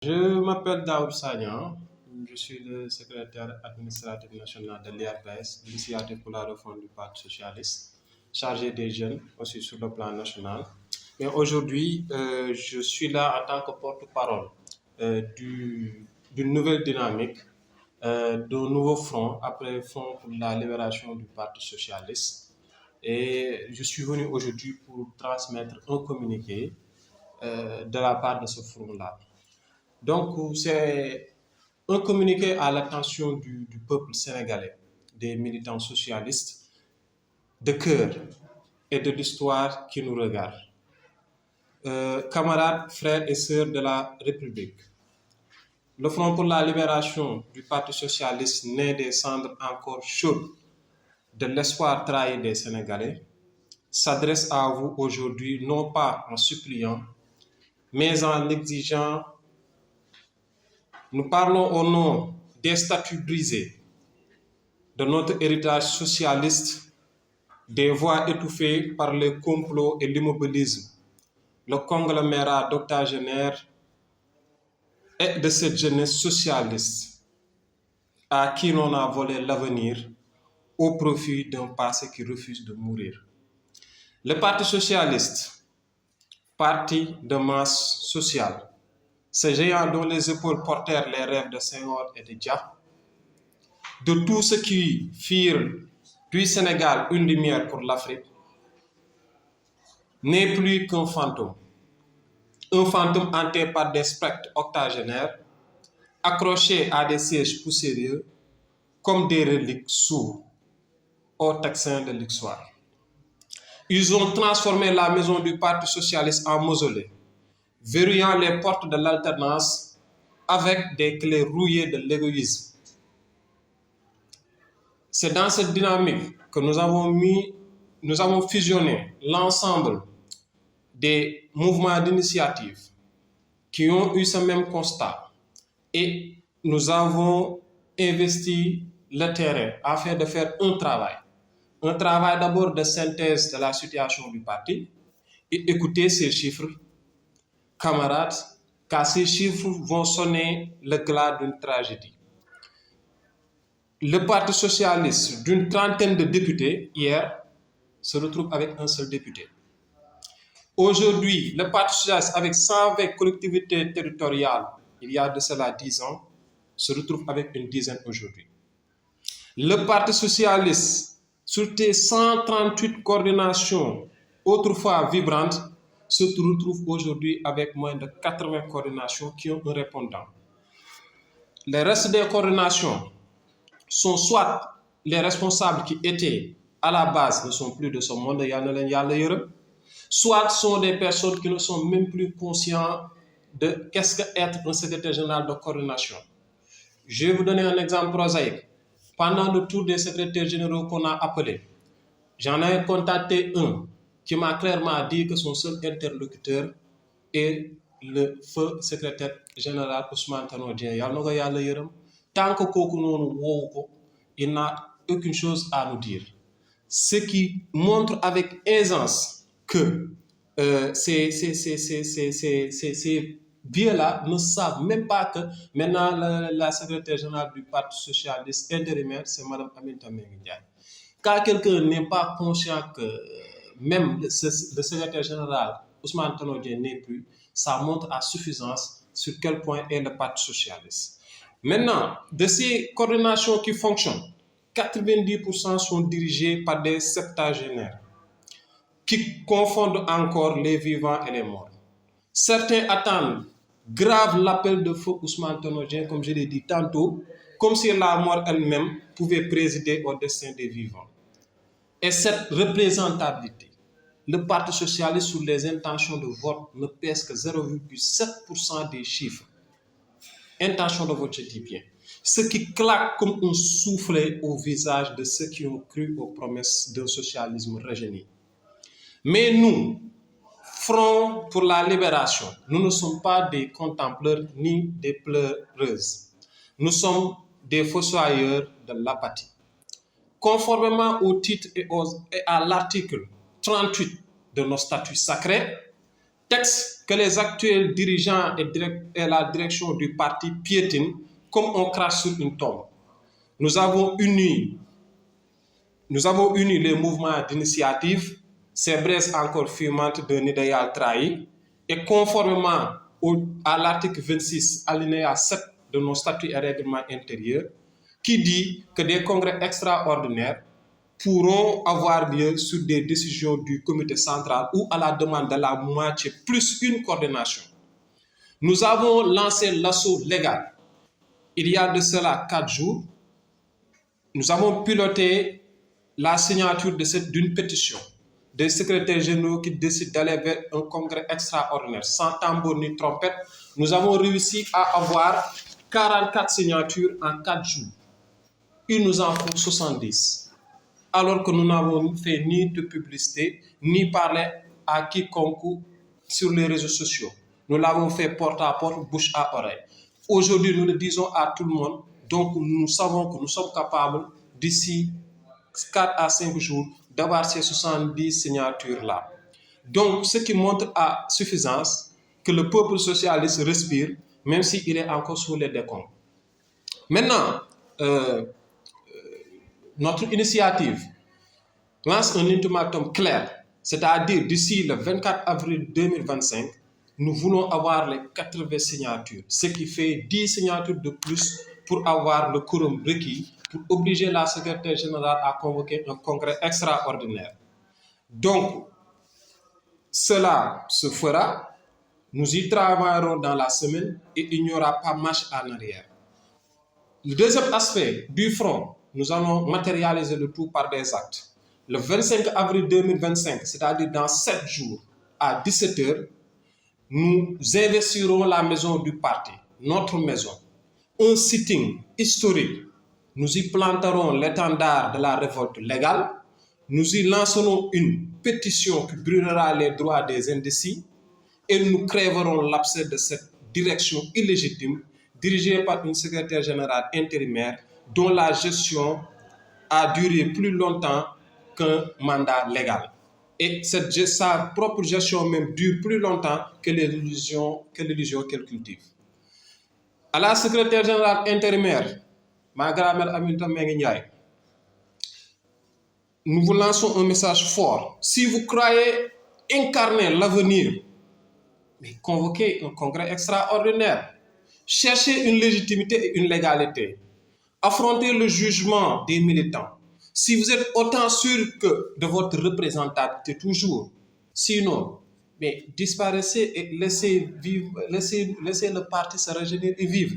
Je m'appelle Daoud Sagnan, je suis le secrétaire administratif national de l'IRPS, l'Initiative pour la refonte du Parti socialiste, chargé des jeunes aussi sur le plan national. Mais aujourd'hui, je suis là en tant que porte-parole d'une nouvelle dynamique, d'un nouveau front, après Front pour la libération du Parti socialiste. Et je suis venu aujourd'hui pour transmettre un communiqué de la part de ce front-là. Donc, c'est un communiqué à l'attention du peuple sénégalais, des militants socialistes de cœur et de l'histoire qui nous regardent. Camarades, frères et sœurs de la République, le Front pour la libération du Parti socialiste naît des cendres encore chaudes de l'espoir trahi des Sénégalais s'adresse à vous aujourd'hui non pas en suppliant, mais en exigeant. Nous parlons au nom des statuts brisés, de notre héritage socialiste, des voix étouffées par les complots et l'immobilisme, le conglomérat d'octogénaires et de cette jeunesse socialiste à qui l'on a volé l'avenir au profit d'un passé qui refuse de mourir. Le Parti socialiste, parti de masse sociale, ce géant dont les épaules portèrent les rêves de Senghor et de Dia, de tous ceux qui firent du Sénégal une lumière pour l'Afrique, n'est plus qu'un fantôme. Un fantôme hanté par des spectres octogénaires, accrochés à des sièges poussiéreux, comme des reliques sourds au texan de l'histoire. Ils ont transformé la maison du Parti socialiste en mausolée, verrouillant les portes de l'alternance avec des clés rouillées de l'égoïsme. C'est dans cette dynamique que nous avons fusionné l'ensemble des mouvements d'initiative qui ont eu ce même constat et nous avons investi le terrain afin de faire un travail. Un travail d'abord de synthèse de la situation du parti et écouter ces chiffres, camarades, car ces chiffres vont sonner le glas d'une tragédie. Le Parti socialiste, d'une trentaine de députés, hier, se retrouve avec un seul député. Aujourd'hui, le Parti socialiste, avec 120 collectivités territoriales, il y a de cela 10 ans, se retrouve avec une dizaine aujourd'hui. Le Parti socialiste, sur tes 138 coordinations autrefois vibrantes, se retrouve aujourd'hui avec moins de 80 coordinations qui ont un répondant. Les restes des coordinations sont soit les responsables qui étaient à la base ne sont plus de ce monde, soit sont des personnes qui ne sont même plus conscientes de qu'est-ce qu'être un secrétaire général de coordination. Je vais vous donner un exemple prosaïque. Pendant le tour des secrétaires généraux qu'on a appelés, j'en ai contacté un qui m'a clairement dit que son seul interlocuteur est le feu secrétaire général Ousmane Tanor Dieng. Tant que il n'a aucune chose à nous dire. Ce qui montre avec aisance que ces vieux-là ne savent même pas que maintenant la secrétaire générale du Parti socialiste intérimaire, c'est Mme Aminata Mbengue Ndiaye. Car quelqu'un n'est pas conscient que même le secrétaire général Ousmane Tanor Dieng n'est plus, ça montre à suffisance sur quel point est le Parti socialiste. Maintenant, de ces coordinations qui fonctionnent, 90% sont dirigées par des septagénaires qui confondent encore les vivants et les morts. Certains attendent grave l'appel de feu Ousmane Tanor Dieng, comme je l'ai dit tantôt, comme si la mort elle-même pouvait présider au destin des vivants. Et cette représentabilité, le Parti socialiste sur les intentions de vote ne pèse que 0,7% des chiffres. Intention de vote, je dis bien. Ce qui claque comme un soufflet au visage de ceux qui ont cru aux promesses d'un socialisme régéné. Mais nous, Front pour la libération, nous ne sommes pas des contempleurs ni des pleureuses. Nous sommes des fossoyeurs de l'apathie. Conformément au titre et à l'article 38 de nos statuts sacrés, Texte que les actuels dirigeants et la direction du parti piétinent comme on crache sur une tombe. Nous avons uni les mouvements d'initiative, ces braises encore fumantes d'un idéal trahi, et conformément à l'article 26, alinéa 7 de nos statuts et règlements intérieurs, qui dit que des congrès extraordinaires pourront avoir lieu sur des décisions du comité central ou à la demande de la moitié plus une coordination. Nous avons lancé l'assaut légal. Il y a de cela 4 jours, nous avons piloté la signature d'une pétition des secrétaires généraux qui décident d'aller vers un congrès extraordinaire sans tambour ni trompette. Nous avons réussi à avoir 44 signatures en 4 jours. Il nous en faut 70. Alors que nous n'avons fait ni de publicité, ni parlé à quiconque sur les réseaux sociaux. Nous l'avons fait porte à porte, bouche à oreille. Aujourd'hui, nous le disons à tout le monde, donc nous savons que nous sommes capables, d'ici 4 à 5 jours, d'avoir ces 70 signatures-là. Donc, ce qui montre à suffisance que le peuple socialiste respire, même s'il est encore sous les décombres. Maintenant, notre initiative lance un ultimatum clair, c'est-à-dire d'ici le 24 avril 2025, nous voulons avoir les 80 signatures, ce qui fait 10 signatures de plus pour avoir le quorum requis pour obliger la secrétaire générale à convoquer un congrès extraordinaire. Donc, cela se fera, nous y travaillerons dans la semaine et il n'y aura pas marche en arrière. Le deuxième aspect du front, nous allons matérialiser le tout par des actes. Le 25 avril 2025, c'est-à-dire dans 7 jours à 17h, nous investirons la maison du parti, notre maison. Un sitting historique. Nous y planterons l'étendard de la révolte légale. Nous y lancerons une pétition qui brûlera les droits des indécis et nous crèverons l'abcès de cette direction illégitime dirigée par une secrétaire générale intérimaire dont la gestion a duré plus longtemps qu'un mandat légal. Et sa propre gestion même dure plus longtemps que l'illusion qu'elle cultive. À la secrétaire générale intérimaire, ma grand-mère Aminata Mbengue Ndiaye, nous vous lançons un message fort. Si vous croyez incarner l'avenir, mais convoquez un congrès extraordinaire. Cherchez une légitimité et une légalité. Affrontez le jugement des militants. Si vous êtes autant sûr que de votre représentativité toujours, sinon, mais disparaissez et laissez le parti se régénérer et vivre.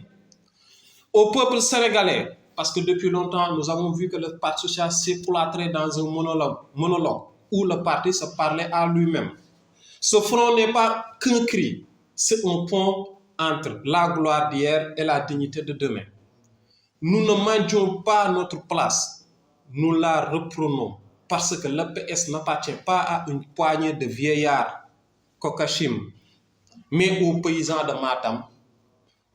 Au peuple sénégalais, parce que depuis longtemps, nous avons vu que le Parti socialiste s'est cloîtré dans un monologue où le parti se parlait à lui-même. Ce front n'est pas qu'un cri, c'est un pont entre la gloire d'hier et la dignité de demain. Nous ne mendions pas notre place, nous la reprenons parce que l'EPS n'appartient pas à une poignée de vieillards Kokachim, mais aux paysans de Matam,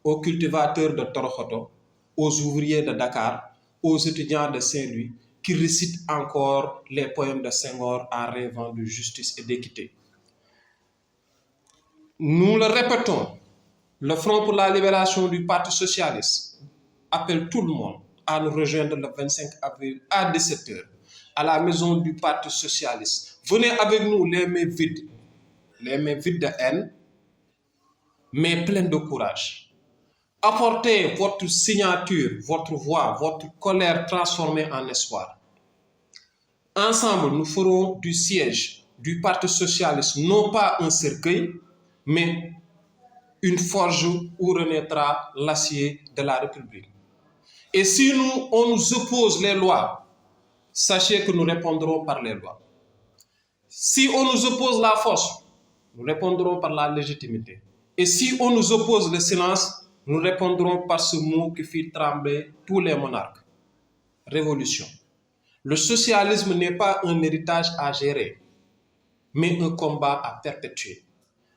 aux cultivateurs de Torokoto, aux ouvriers de Dakar, aux étudiants de Saint-Louis qui récitent encore les poèmes de Senghor en rêvant de justice et d'équité. Nous le répétons, le Front pour la libération du Parti socialiste appelle tout le monde à nous rejoindre le 25 avril à 17h à la maison du Parti socialiste. Venez avec nous les mains vides de haine, mais pleines de courage. Apportez votre signature, votre voix, votre colère transformée en espoir. Ensemble, nous ferons du siège du Parti socialiste non pas un cercueil, mais une forge où renaîtra l'acier de la République. Et si on nous oppose les lois, sachez que nous répondrons par les lois. Si on nous oppose la force, nous répondrons par la légitimité. Et si on nous oppose le silence, nous répondrons par ce mot qui fit trembler tous les monarques. Révolution. Le socialisme n'est pas un héritage à gérer, mais un combat à perpétuer.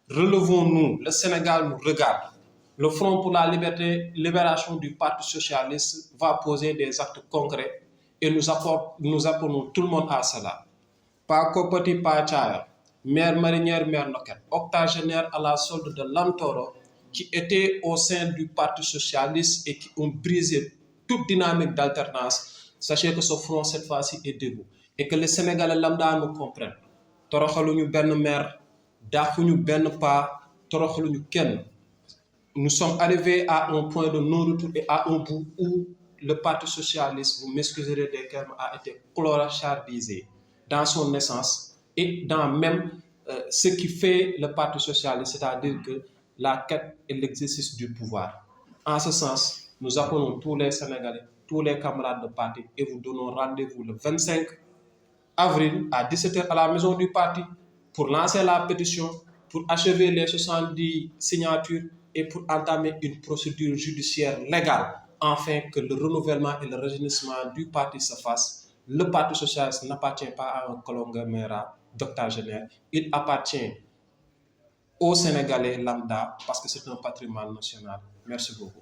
Relevons-nous, le Sénégal nous regarde. Le Front pour la libération du Parti socialiste va poser des actes concrets et nous appelons tout le monde à cela. Pas Kopati, pas Tchaya. mère marinière, mère Noquette, octogénaire à la solde de Lamtoro, qui étaient au sein du Parti socialiste et qui ont brisé toute dynamique d'alternance. Sachez que ce front, cette fois-ci, est debout. Et que les Sénégalais lambda nous comprennent. Toroxaluñu benn maire, daaxuñu benn pas, toroxaluñu kenn. Nous sommes arrivés à un point de non-retour et à un bout où le Parti socialiste, vous m'excuserez des termes, a été clochardisé dans son essence et dans même ce qui fait le Parti socialiste, c'est-à-dire que la quête et l'exercice du pouvoir. En ce sens, nous appelons tous les Sénégalais, tous les camarades de parti et vous donnons rendez-vous le 25 avril à 17h à la maison du parti pour lancer la pétition, pour achever les 70 signatures et pour entamer une procédure judiciaire légale afin que le renouvellement et le rajeunissement du parti se fassent. Le Parti socialiste n'appartient pas à un conglomérat d'octogénaires, il appartient aux Sénégalais lambda parce que c'est un patrimoine national. Merci beaucoup.